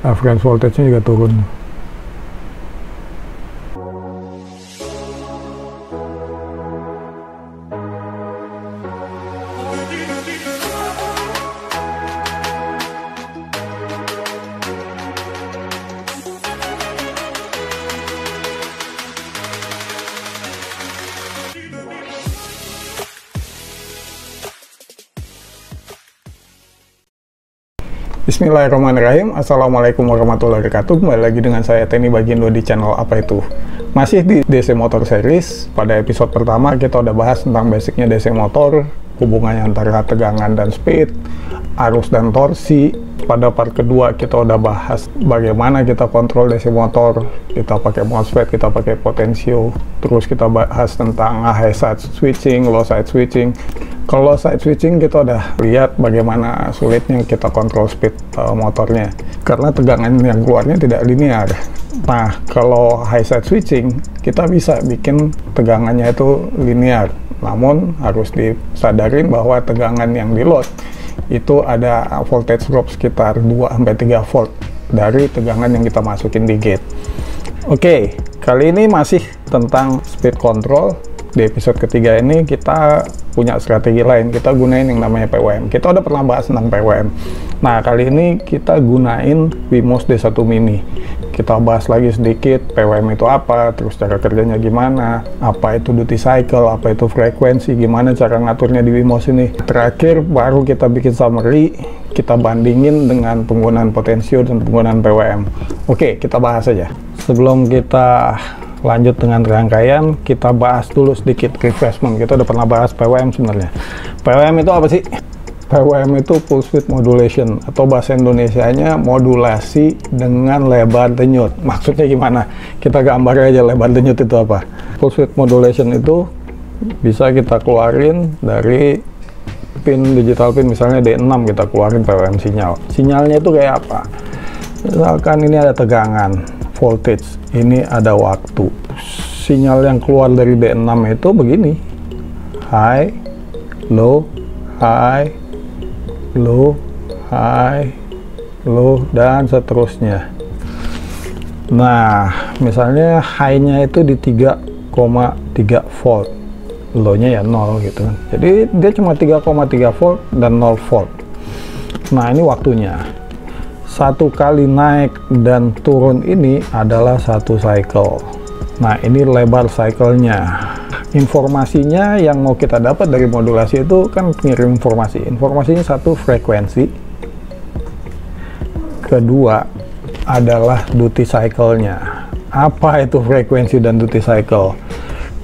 reference voltage-nya juga turun. Bismillahirrahmanirrahim. Assalamualaikum warahmatullahi wabarakatuh. Kembali lagi dengan saya Teni Bagindo di channel Apa Itu. Masih di DC Motor Series. Pada episode pertama kita udah bahas tentang basicnya DC motor, hubungannya antara tegangan dan speed, arus dan torsi. Pada part kedua kita udah bahas bagaimana kita kontrol DC motor, kita pakai MOSFET, kita pakai potensio, terus kita bahas tentang high side switching, low side switching. Kalau side switching kita udah lihat bagaimana sulitnya kita kontrol speed motornya karena tegangan yang keluarnya tidak linear. Nah, kalau high side switching kita bisa bikin tegangannya itu linear, namun harus disadarin bahwa tegangan yang di load itu ada voltage drop sekitar 2-3 volt dari tegangan yang kita masukin di gate. Oke, kali ini masih tentang speed control. Di episode ketiga ini kita punya strategi lain, kita gunain yang namanya PWM. Kita udah pernah bahas tentang PWM. Nah, kali ini kita gunain Wemos D1 Mini. Kita bahas lagi sedikit PWM itu apa, terus cara kerjanya gimana, apa itu duty cycle, apa itu frekuensi, gimana cara ngaturnya di Wemos ini. Terakhir baru kita bikin summary, kita bandingin dengan penggunaan potensio dan penggunaan PWM. Oke, kita bahas aja. Sebelum kita lanjut dengan rangkaian, kita bahas dulu sedikit refreshment. Kita udah pernah bahas PWM sebenarnya. PWM itu apa sih? PWM itu pulse width modulation, atau bahasa Indonesianya modulasi dengan lebar denyut. Maksudnya gimana? Kita gambar aja lebar denyut itu apa. Pulse width modulation itu bisa kita keluarin dari pin, digital pin, misalnya D6 kita keluarin PWM sinyal. Sinyalnya itu kayak apa? Misalkan ini ada tegangan, voltage, ini ada waktu. Sinyal yang keluar dari D6 itu begini, high, low, high, low, high, low, dan seterusnya. Nah, misalnya high-nya itu di 3,3 volt, low-nya ya 0 gitu. Jadi dia cuma 3,3 volt dan 0 volt. Nah, ini waktunya. Satu kali naik dan turun ini adalah satu cycle. Nah, ini lebar cycle-nya. Informasinya yang mau kita dapat dari modulasi itu kan ngirim informasi. Informasinya satu, frekuensi. Kedua adalah duty cycle-nya. Apa itu frekuensi dan duty cycle?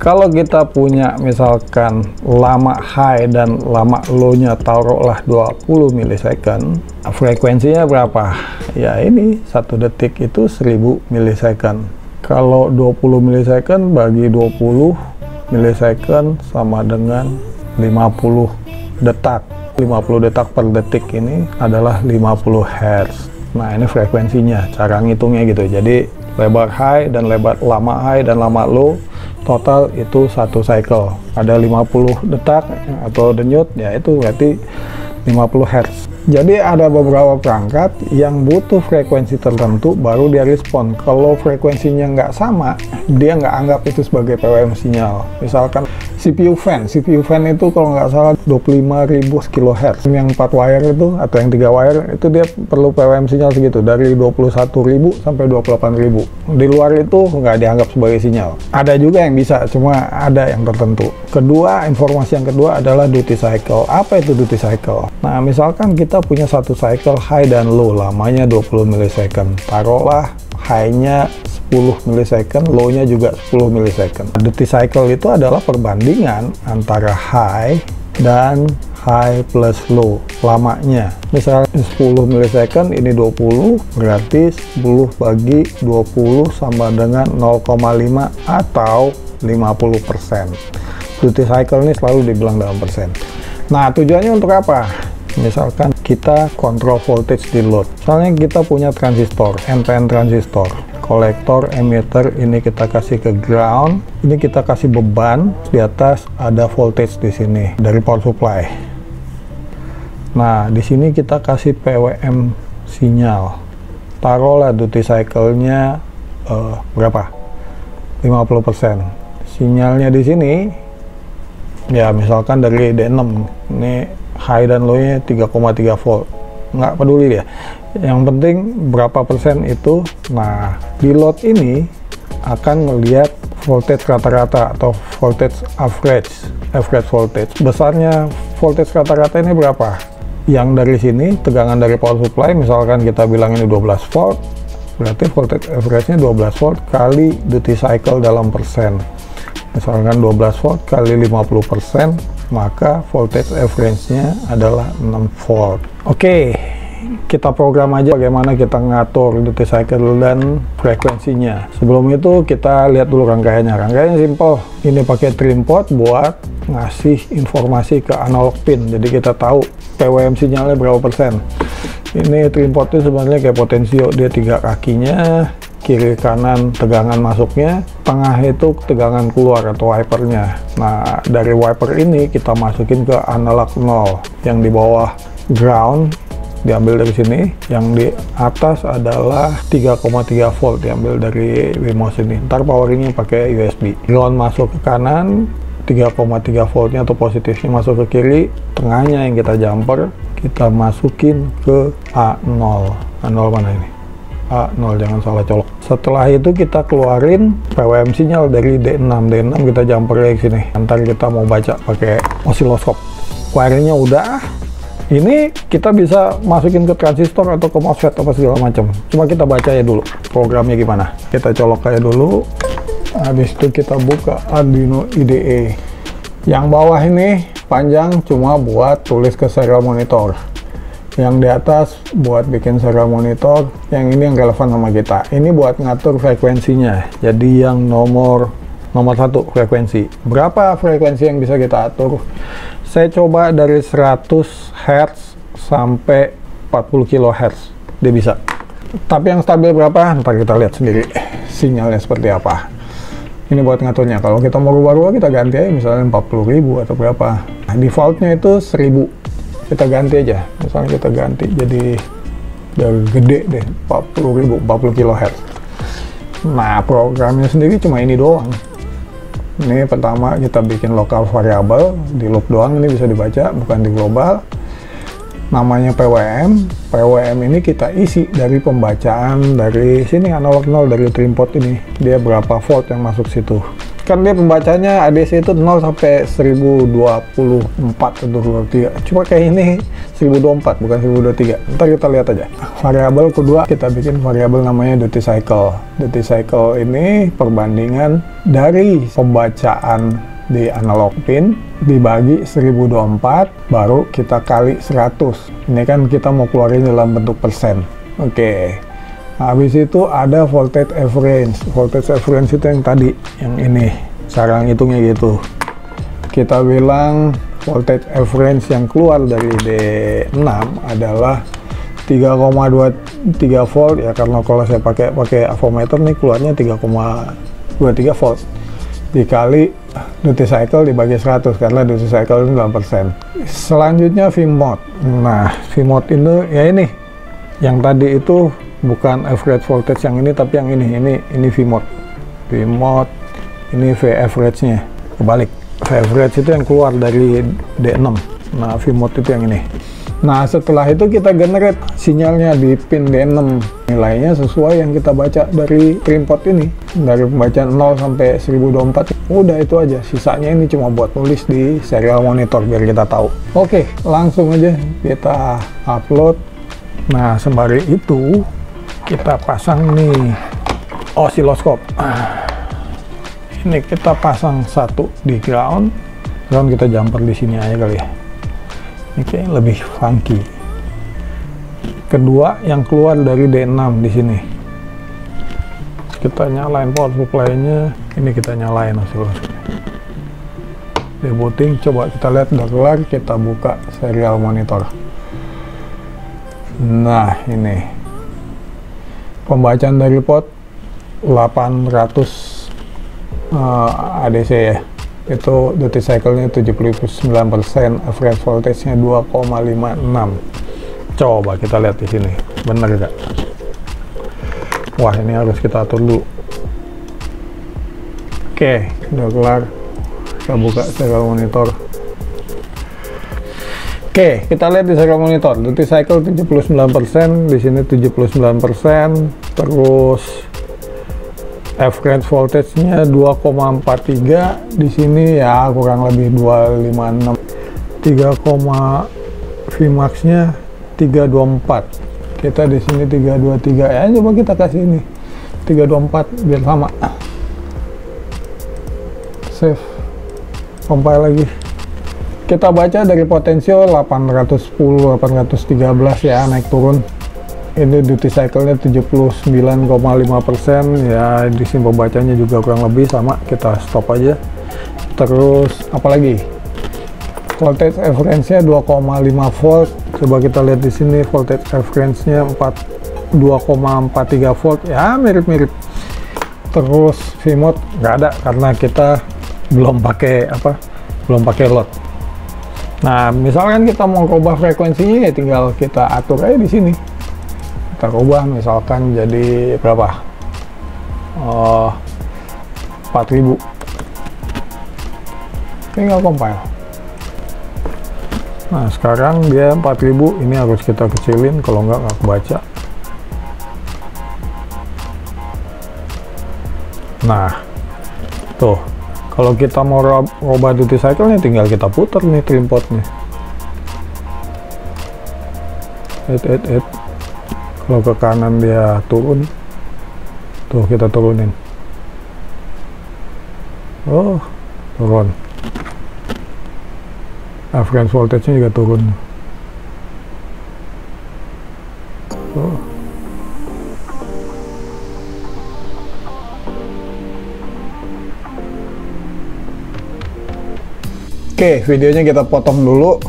Kalau kita punya misalkan lama high dan lama low-nya taruhlah 20 milisecond, frekuensinya berapa? Ya ini, 1 detik itu 1000 milisecond. Kalau 20 milisecond bagi 20 milisecond sama dengan 50 detak. 50 detak per detik ini adalah 50 Hz. Nah, ini frekuensinya, cara ngitungnya gitu. Jadi lebar high dan lebar lama high dan lama low total itu satu cycle. Ada 50 detak atau denyut, ya itu berarti 50 Hz. Jadi ada beberapa perangkat yang butuh frekuensi tertentu baru dia respon. Kalau frekuensinya nggak sama, dia nggak anggap itu sebagai PWM sinyal. Misalkan CPU fan itu kalau nggak salah 25.000 kHz. Yang 4 wire itu atau yang 3 wire itu dia perlu PWM sinyal segitu, dari 21.000 sampai 28.000. Di luar itu nggak dianggap sebagai sinyal. Ada juga yang bisa, cuma ada yang tertentu. Kedua, informasi yang kedua adalah duty cycle. Apa itu duty cycle? Nah, misalkan kita punya satu cycle high dan low, lamanya 20 milisecond. Taruhlah high-nya 10 milisecond, low-nya juga 10 milisecond. Duty cycle itu adalah perbandingan antara high dan high plus low lamanya. Misalnya 10 milisecond, ini 20, berarti 10 bagi 20 sama dengan 0,5 atau 50%. Duty cycle ini selalu dibilang dalam persen. Nah, tujuannya untuk apa? Misalkan kita kontrol voltage di load. Misalnya kita punya transistor, NPN transistor. Kolektor, emitter, ini kita kasih ke ground. Ini kita kasih beban. Di atas ada voltage di sini dari power supply. Nah, di sini kita kasih PWM sinyal. taruhlah duty cycle-nya berapa? 50%. Sinyalnya di sini ya misalkan dari D6, ini high dan low-nya 3,3 volt. Nggak peduli dia. Yang penting berapa persen itu. Nah, di load ini akan melihat voltage rata-rata atau voltage average voltage. Besarnya voltage rata-rata ini berapa? Yang dari sini, tegangan dari power supply, misalkan kita bilang ini 12 volt, berarti voltage average-nya 12 volt kali duty cycle dalam persen. Misalkan 12 volt kali 50%, maka voltage average-nya adalah 6 volt. Oke, kita program aja bagaimana kita ngatur duty cycle dan frekuensinya. Sebelum itu kita lihat dulu rangkaiannya. Rangkaiannya simple. Ini pakai trim pot buat ngasih informasi ke analog pin. Jadi kita tahu PWM sinyalnya berapa persen. Ini trim pot itu sebenarnya kayak potensio. Dia 3 kakinya, kiri kanan tegangan masuknya, tengah itu tegangan keluar atau wipernya. Nah, dari wiper ini kita masukin ke analog 0 yang di bawah ground, diambil dari sini. Yang di atas adalah 3,3 volt, diambil dari remote sini. Ntar poweringnya pakai USB. Ground masuk ke kanan, 3,3 voltnya atau positifnya masuk ke kiri, tengahnya yang kita jumper kita masukin ke A0. A0 mana ini? A0, jangan salah colok. Setelah itu kita keluarin PWM sinyal dari D6. D6 kita jumper ke sini. Ntar kita mau baca pakai osiloskop. Wiringnya udah. Ini kita bisa masukin ke transistor atau ke MOSFET apa segala macam. Cuma kita baca ya dulu programnya gimana. Kita colok kayak dulu. Habis itu kita buka Arduino IDE. Yang bawah ini panjang cuma buat tulis ke serial monitor. Yang di atas buat bikin serial monitor. Yang ini yang relevan sama kita. Ini buat ngatur frekuensinya. Jadi yang nomor 1 frekuensi. Berapa frekuensi yang bisa kita atur? Saya coba dari 100 Hz sampai 40 kHz. Dia bisa. Tapi yang stabil berapa? Ntar kita lihat sendiri sinyalnya seperti apa. Ini buat ngaturnya. Kalau kita mau rubah-rubah, kita ganti aja misalnya 40.000 atau berapa. Nah, defaultnya itu 1000. Kita ganti aja. Misalnya kita ganti jadi udah gede deh, 40.000, 40 kHz. Nah, programnya sendiri cuma ini doang. Ini pertama kita bikin lokal variabel, di loop doang, ini bisa dibaca, bukan di global. Namanya PWM. PWM ini kita isi dari pembacaan dari sini analog 0 dari trim pot ini. Dia berapa volt yang masuk situ. Kan dia pembacanya ADC itu 0 sampai 1024 atau 23. Cuma kayak ini 1024 bukan 1023. Ntar kita lihat aja. Variabel kedua kita bikin variabel namanya duty cycle. Duty cycle ini perbandingan dari pembacaan di analog pin dibagi 1024 baru kita kali 100. Ini kan kita mau keluarin dalam bentuk persen. Oke. Habis itu ada voltage average. Voltage average itu yang tadi, yang ini. Cara ngitungnya gitu. Kita bilang voltage average yang keluar dari D6 adalah 3,23 volt ya, karena kalau saya pakai avometer nih keluarnya 3,23 volt dikali duty cycle dibagi 100 karena duty cycle itu 9%. Selanjutnya V-mode. Nah, V-mode itu ya ini. Yang tadi itu bukan average voltage yang ini, tapi yang ini V-mode. V-mode ini V average-nya. Kebalik. V average itu yang keluar dari D6. Nah, V-mode itu yang ini. Nah, setelah itu kita generate sinyalnya di pin D6. Nilainya sesuai yang kita baca dari trim pot ini. Dari pembacaan 0 sampai 1024. Udah itu aja. Sisanya ini cuma buat nulis di serial monitor biar kita tahu. Oke, langsung aja kita upload. Nah, sembari itu kita pasang nih osiloskop. Ini kita pasang satu di ground. Ground kita jumper di sini aja kali ya. Ini kayak lebih funky. Kedua yang keluar dari D6 di sini. Kita nyalain power supply-nya. Ini kita nyalain osiloskop. Rebooting, coba kita lihat udah keluar, kita buka serial monitor. Nah, ini pembacaan dari pot 800 ADC ya. Itu duty cycle-nya 79%, average voltage-nya 2,56. Coba kita lihat di sini, bener gak? Wah, ini harus kita atur dulu. Oke, udah kelar. Kita buka serial monitor. Oke, kita lihat di serial monitor. Duty cycle 79%, di sini 79%, terus average voltage-nya 2,43, di sini ya kurang lebih 256. 3, Vmax-nya 324. Kita di sini 323 ya, coba kita kasih ini 324 biar sama. Save, compile lagi. Kita baca dari potensio 810, 813 ya, naik turun. Ini duty cycle-nya 79,5%, ya di sini pembacanya juga kurang lebih sama. Kita stop aja. Terus apalagi? Voltage reference-nya 2,5 volt. Coba kita lihat di sini voltage reference-nya 2,43 volt, ya mirip-mirip. Terus V-mode nggak ada karena kita belum pakai load. Nah, misalkan kita mau rubah frekuensinya, ya tinggal kita atur aja di sini. Kita rubah misalkan jadi berapa? 4000. Tinggal compile. Nah, sekarang dia 4000, ini harus kita kecilin, kalau nggak kebaca. Nah, tuh. Kalau kita mau rubah duty cycle-nya, tinggal kita putar nih trim pot-nya. Kalau ke kanan dia turun. Tuh, kita turunin. Oh, turun. Reference voltage-nya juga turun. Oh. Oke, videonya kita potong dulu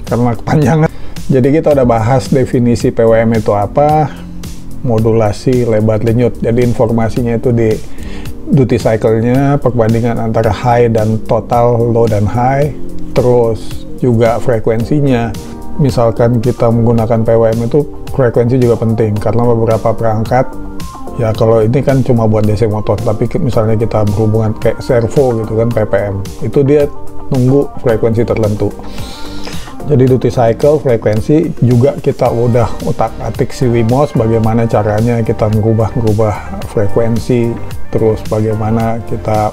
karena kepanjangan. Jadi kita udah bahas definisi PWM itu apa, modulasi, lebar, denyut. Jadi informasinya itu di duty cycle-nya, perbandingan antara high dan total, low dan high, terus juga frekuensinya. Misalkan kita menggunakan PWM itu, frekuensi juga penting karena beberapa perangkat, ya kalau ini kan cuma buat DC motor, tapi misalnya kita berhubungan kayak servo gitu kan, PPM, itu dia nunggu frekuensi tertentu. Jadi duty cycle, frekuensi juga kita udah utak-atik si Wemos, bagaimana caranya kita ngubah frekuensi, terus bagaimana kita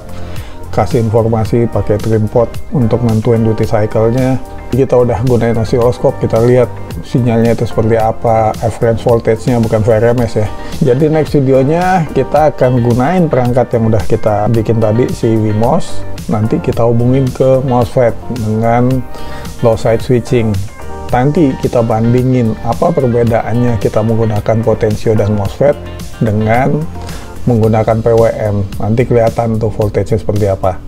kasih informasi pakai trim pot untuk nentuin duty cycle-nya. Kita udah gunain oscilloscope, kita lihat sinyalnya itu seperti apa, reference voltage-nya, bukan VRMS ya. Jadi next videonya kita akan gunain perangkat yang udah kita bikin tadi, si Wemos. Nanti kita hubungin ke MOSFET dengan low side switching. Nanti kita bandingin apa perbedaannya kita menggunakan potensio dan MOSFET dengan menggunakan PWM. Nanti kelihatan tuh voltage-nya seperti apa.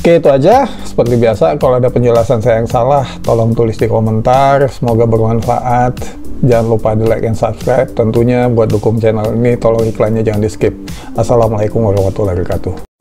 Oke, itu aja. Seperti biasa, kalau ada penjelasan saya yang salah, tolong tulis di komentar. Semoga bermanfaat. Jangan lupa di like dan subscribe. Tentunya buat dukung channel ini, tolong iklannya jangan di skip. Assalamualaikum warahmatullahi wabarakatuh.